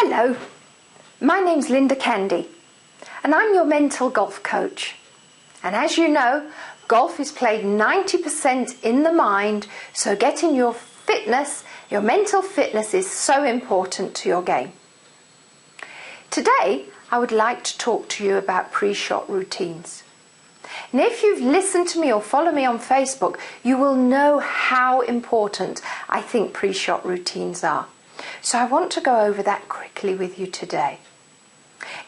Hello, my name's Linda Candy and I'm your mental golf coach. And as you know, golf is played 90% in the mind, so getting your fitness, your mental fitness is so important to your game. Today, I would like to talk to you about pre-shot routines. And if you've listened to me or follow me on Facebook, you will know how important I think pre-shot routines are. So I want to go over that quickly with you today.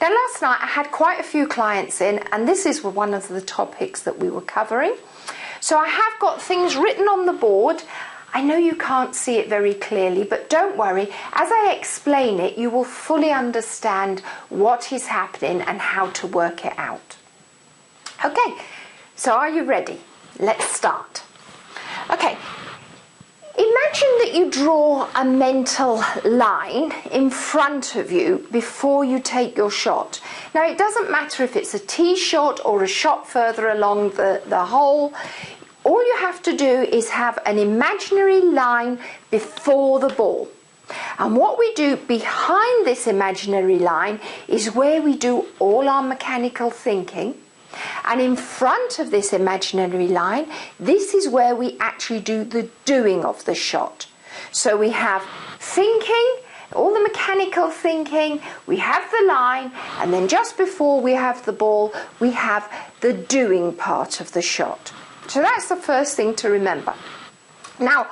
Now, last night I had quite a few clients in, and this is one of the topics that we were covering. So I have got things written on the board. I know you can't see it very clearly, but don't worry. As I explain it, you will fully understand what is happening and how to work it out. Okay, so are you ready? Let's start. Okay, imagine that you draw a mental line in front of you before you take your shot. Now, it doesn't matter if it's a tee shot or a shot further along the hole. All you have to do is have an imaginary line before the ball. And what we do behind this imaginary line is where we do all our mechanical thinking. And in front of this imaginary line, this is where we actually do the doing of the shot. So we have thinking, all the mechanical thinking, we have the line, and then just before we have the ball, we have the doing part of the shot. So that's the first thing to remember. Now,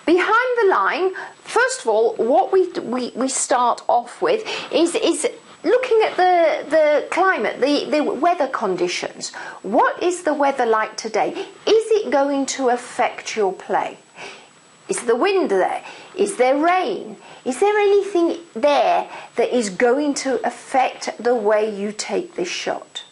behind the line, first of all, what we start off with is looking at the climate, the weather conditions. What is the weather like today? Is it going to affect your play? Is the wind there? Is there rain? Is there anything there that is going to affect the way you take this shot?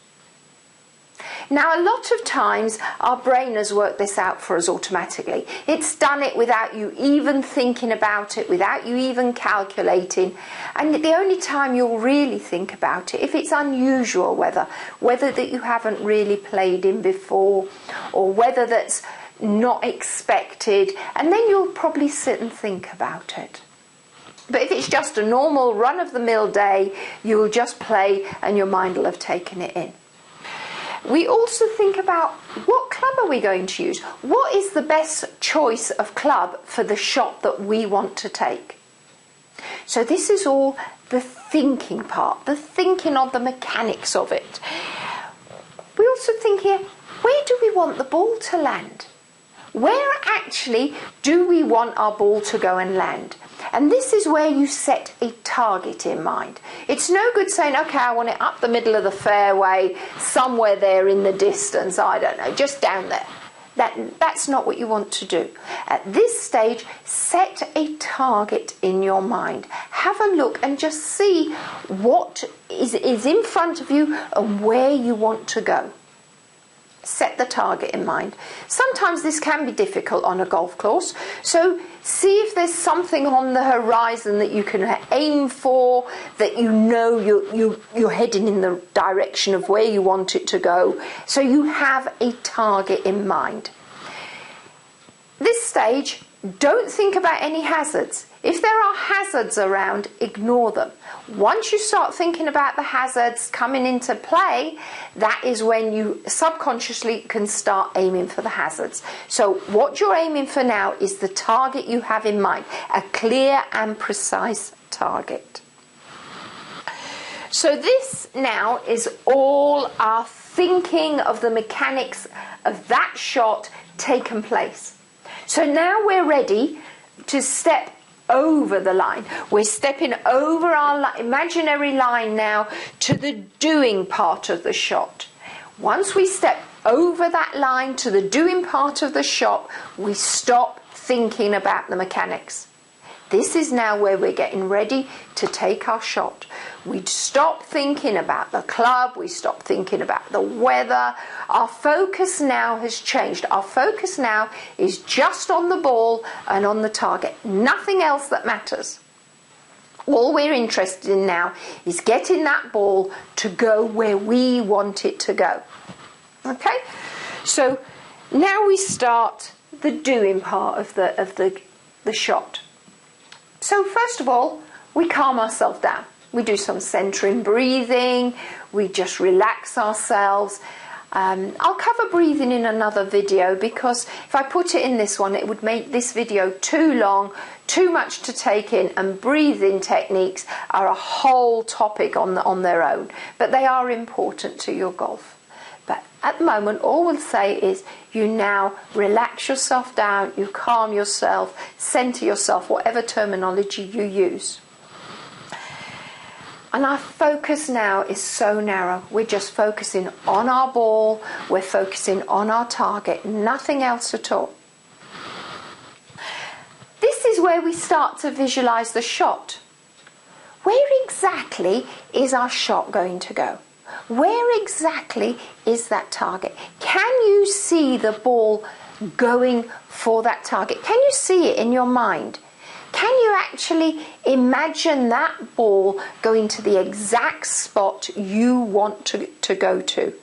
Now, a lot of times our brain has worked this out for us automatically. It's done it without you even thinking about it, without you even calculating. And the only time you'll really think about it, if it's unusual weather that you haven't really played in before, or weather that's not expected, and then you'll probably sit and think about it. But if it's just a normal run-of-the-mill day, you'll just play and your mind will have taken it in. We also think about what club are we going to use? What is the best choice of club for the shot that we want to take? So this is all the thinking part, the thinking of the mechanics of it. We also think here, where do we want the ball to land? Where actually do we want our ball to go and land? And this is where you set a target in mind. It's no good saying, okay, I want it up the middle of the fairway, somewhere there in the distance, I don't know, just down there. That's not what you want to do. At this stage, set a target in your mind. Have a look and just see what is in front of you and where you want to go. Set the target in mind. Sometimes this can be difficult on a golf course, so see if there's something on the horizon that you can aim for, that you know you're heading in the direction of where you want it to go, so you have a target in mind. This stage, don't think about any hazards. If there are hazards around, ignore them. Once you start thinking about the hazards coming into play, that is when you subconsciously can start aiming for the hazards. So what you're aiming for now is the target you have in mind, a clear and precise target. So this now is all our thinking of the mechanics of that shot taken place. So now we're ready to step over the line. We're stepping over our imaginary line now to the doing part of the shot. Once we step over that line to the doing part of the shot, we stop thinking about the mechanics. This is now where we're getting ready to take our shot. We stop thinking about the club, we stop thinking about the weather. Our focus now has changed. Our focus now is just on the ball and on the target. Nothing else that matters. All we're interested in now is getting that ball to go where we want it to go. Okay? So now we start the doing part of the shot. So first of all, we calm ourselves down. We do some centering breathing, we just relax ourselves. I'll cover breathing in another video, because if I put it in this one it would make this video too long, too much to take in, and breathing techniques are a whole topic on their own, but they are important to your golf. But at the moment all we'll say is you now relax yourself down, you calm yourself, center yourself, whatever terminology you use. And our focus now is so narrow. We're just focusing on our ball, we're focusing on our target, nothing else at all. This is where we start to visualize the shot. Where exactly is our shot going to go? Where exactly is that target? Can you see the ball going for that target? Can you see it in your mind? Can you actually imagine that ball going to the exact spot you want to go to?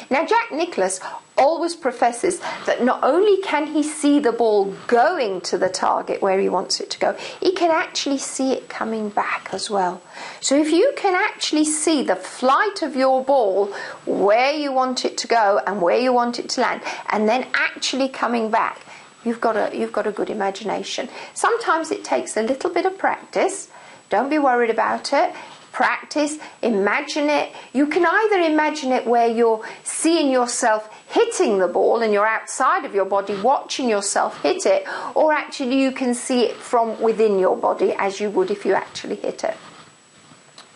Now, Jack Nicklaus always professes that not only can he see the ball going to the target where he wants it to go, he can actually see it coming back as well. So if you can actually see the flight of your ball, where you want it to go and where you want it to land, and then actually coming back, you've got a good imagination. Sometimes it takes a little bit of practice. Don't be worried about it. Practice, imagine it. You can either imagine it where you're seeing yourself hitting the ball and you're outside of your body watching yourself hit it, or actually you can see it from within your body as you would if you actually hit it.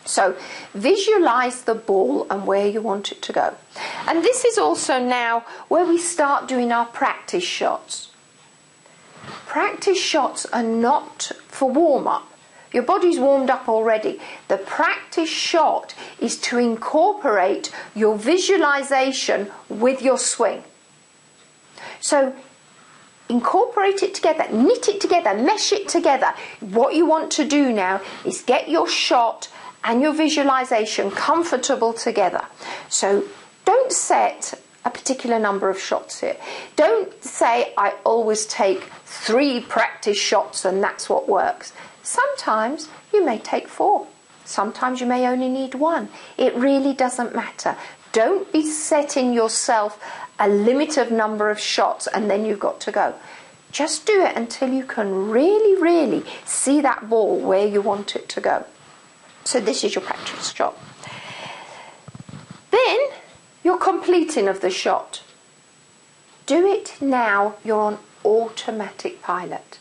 So visualize the ball and where you want it to go. And this is also now where we start doing our practice shots. Practice shots are not for warm-up. Your body's warmed up already. The practice shot is to incorporate your visualization with your swing. So incorporate it together, knit it together, mesh it together. What you want to do now is get your shot and your visualization comfortable together. So don't set a particular number of shots here. Don't say I always take 3 practice shots and that's what works. Sometimes you may take 4. Sometimes you may only need 1. It really doesn't matter. Don't be setting yourself a limit of number of shots and then you've got to go. Just do it until you can really, really see that ball where you want it to go. So this is your practice shot. Then your completing of the shot. Do it now you're on automatic pilot.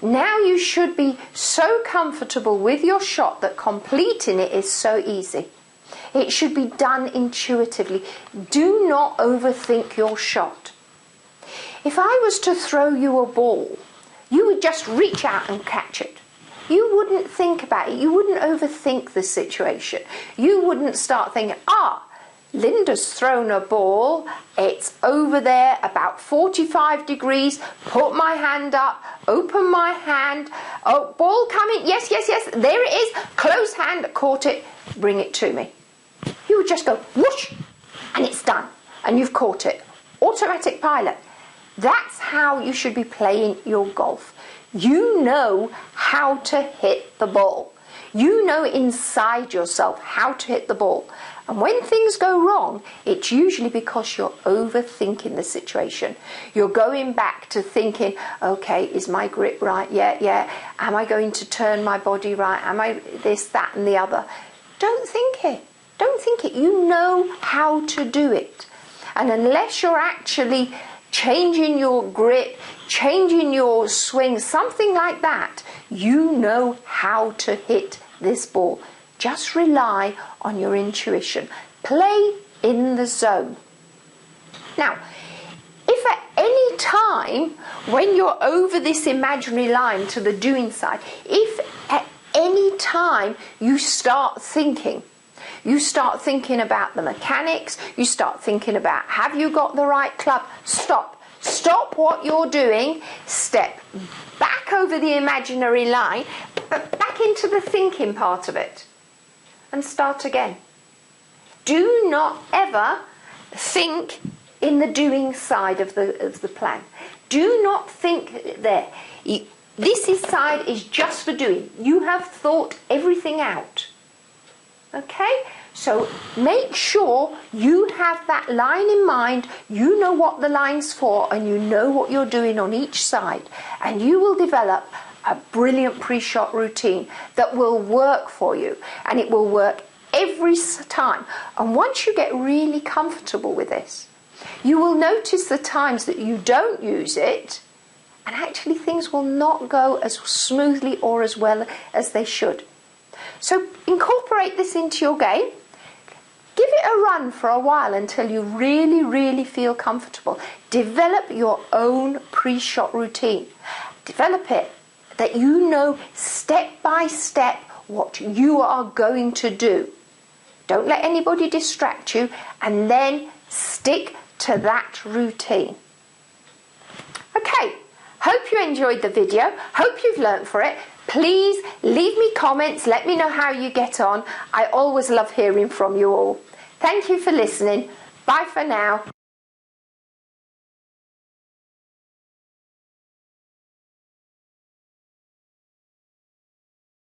Now you should be so comfortable with your shot that completing it is so easy. It should be done intuitively. Do not overthink your shot. If I was to throw you a ball, you would just reach out and catch it. You wouldn't think about it. You wouldn't overthink the situation. You wouldn't start thinking, Linda's thrown a ball, it's over there about 45 degrees, put my hand up, open my hand, oh, ball coming, yes, there it is, close hand, caught it, bring it to me. You would just go whoosh, and it's done, and you've caught it. Automatic pilot. That's how you should be playing your golf. You know how to hit the ball. You know inside yourself how to hit the ball. And when things go wrong, it's usually because you're overthinking the situation. You're going back to thinking, okay, is my grip right? Yeah. Am I going to turn my body right? Am I this, that, and the other? Don't think it. Don't think it. You know how to do it. And unless you're actually changing your grip, changing your swing, something like that, you know how to hit this ball. Just rely on your intuition. Play in the zone. Now, if at any time when you're over this imaginary line to the doing side, if at any time you start thinking about the mechanics, you start thinking about have you got the right club, stop what you're doing, step back over the imaginary line, but back into the thinking part of it. And start again. Do not ever think in the doing side of the plan. Do not think there. This side is just for doing. You have thought everything out. Okay? So make sure you have that line in mind, you know what the line's for, and you know what you're doing on each side. And you will develop a brilliant pre-shot routine that will work for you. And it will work every time. And once you get really comfortable with this, you will notice the times that you don't use it, and actually things will not go as smoothly or as well as they should. So incorporate this into your game. Give it a run for a while until you really, really feel comfortable. Develop your own pre-shot routine. Develop it that you know step by step what you are going to do. Don't let anybody distract you, and then stick to that routine. Okay, hope you enjoyed the video. Hope you've learnt for it. Please leave me comments. Let me know how you get on. I always love hearing from you all. Thank you for listening. Bye for now.